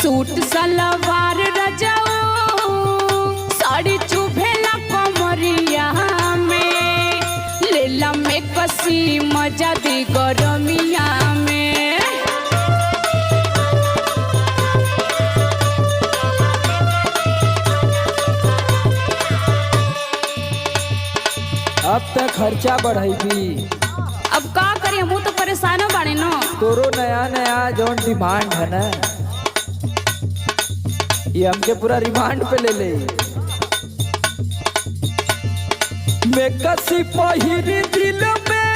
Suit सलवार रजाओ साड़ी चुभेला कमरिया में लेला में कसी मजा दी गरमिया में। अब तक खर्चा बढ़ेगी। अब का करिए मुँह तो परेशान बाड़े न। तोरो नया नया जौन डिमांड है ना ये हमके पूरा रिमांड पे ले ले। मैं कसी पहिरी दिल में